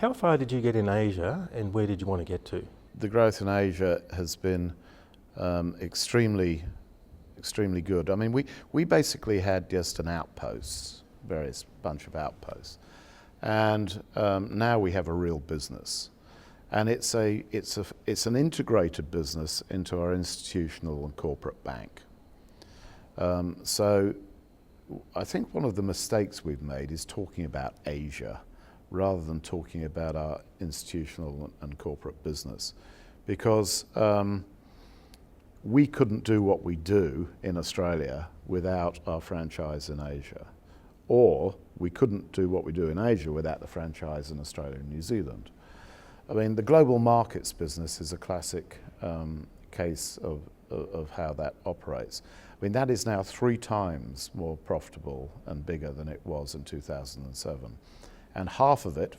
How far did you get in Asia and where did you want to get to? The growth in Asia has been extremely good. I mean, we basically had just an outpost, various bunch of outposts, and now we have a real business, and it's an integrated business into our institutional and corporate bank. So I think one of the mistakes we've made is talking about Asia rather than talking about our institutional and corporate business, because we couldn't do what we do in Australia without our franchise in Asia, or we couldn't do what we do in Asia without the franchise in Australia and New Zealand. I mean, the global markets business is a classic case of how that operates. I mean, that is now 3 times more profitable and bigger than it was in 2007. And half of it,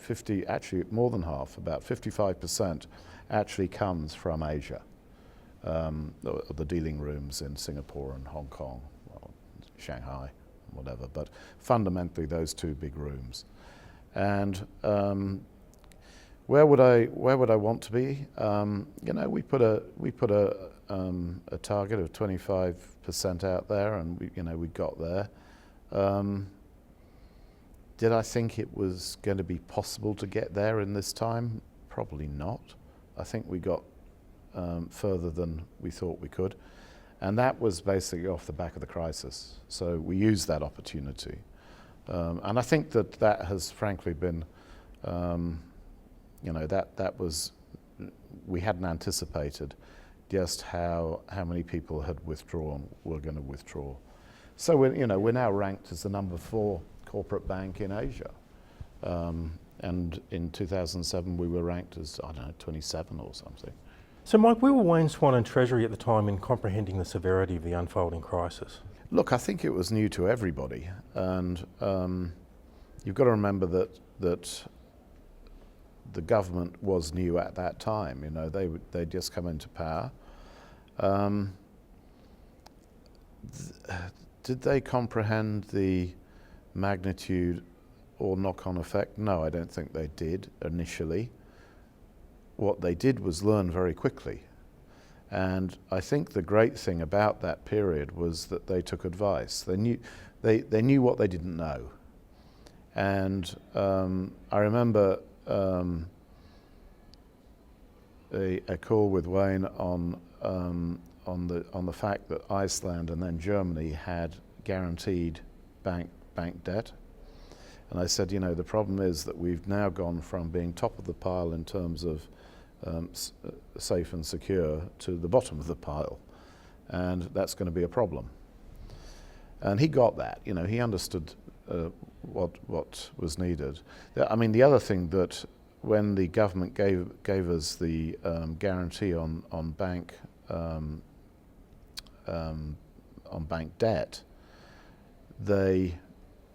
actually more than half, about 55%, actually comes from Asia. The dealing rooms in Singapore and Hong Kong, well, Shanghai, whatever, but fundamentally those 2 big rooms. And where would I want to be? You know, we put a target of 25% out there, and we got there. Did I think it was going to be possible to get there in this time? Probably not. I think we got further than we thought we could, and that was basically off the back of the crisis. So we used that opportunity, and I think that has frankly been, that was, we hadn't anticipated just how many people were going to withdraw. So we're now ranked as the number 4 corporate bank in Asia. And in 2007 we were ranked as, I don't know, 27 or something. So Mike, where were Wayne Swan and Treasury at the time in comprehending the severity of the unfolding crisis? Look, I think it was new to everybody, and you've got to remember that the government was new at that time. They'd just come into power. Did they comprehend the magnitude or knock-on effect? No, I don't think they did initially. What they did was learn very quickly, and I think the great thing about that period was that they took advice. They knew what they didn't know, and I remember a call with Wayne on the fact that Iceland and then Germany had guaranteed bank debt. And I said, the problem is that we've now gone from being top of the pile in terms of safe and secure to the bottom of the pile, and that's going to be a problem. And he got that. He understood what was needed. I mean, the other thing that when the government gave us the guarantee on bank debt,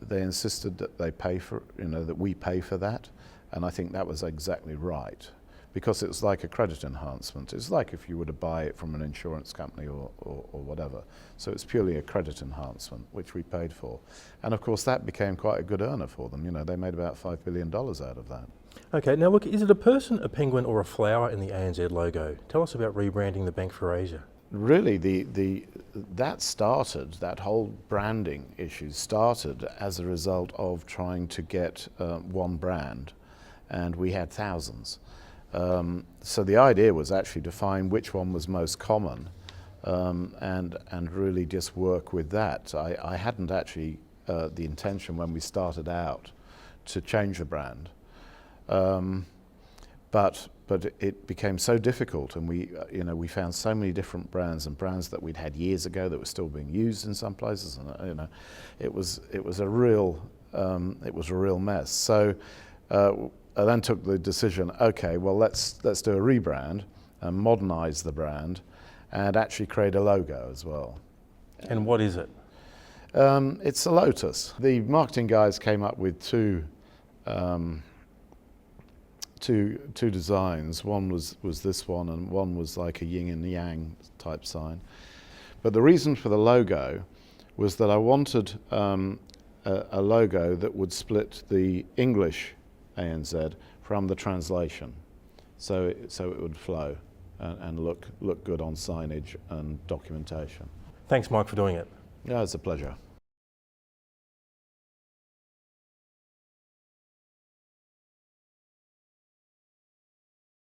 they insisted that they pay for, that we pay for that, and I think that was exactly right, because it's like a credit enhancement. It's like if you were to buy it from an insurance company or whatever. So it's purely a credit enhancement, which we paid for, and of course that became quite a good earner for them. They made about $5 billion out of that. Okay, now look, is it a person, a penguin, or a flower in the ANZ logo? Tell us about rebranding the bank for Asia. Really, that whole branding issue started as a result of trying to get one brand, and we had thousands. So the idea was actually to find which one was most common, and really just work with that. I hadn't actually the intention when we started out to change the brand, but it became so difficult, and we found so many different brands, and brands that we'd had years ago that were still being used in some places, and it was a real mess. So I then took the decision, okay, well let's do a rebrand and modernize the brand and actually create a logo as well. And what is it? It's a lotus. The marketing guys came up with two designs. One was this one, and one was like a yin and yang type sign. But the reason for the logo was that I wanted a logo that would split the English ANZ from the translation, so it would flow and look good on signage and documentation. Thanks, Mike, for doing it. Yeah, it's a pleasure.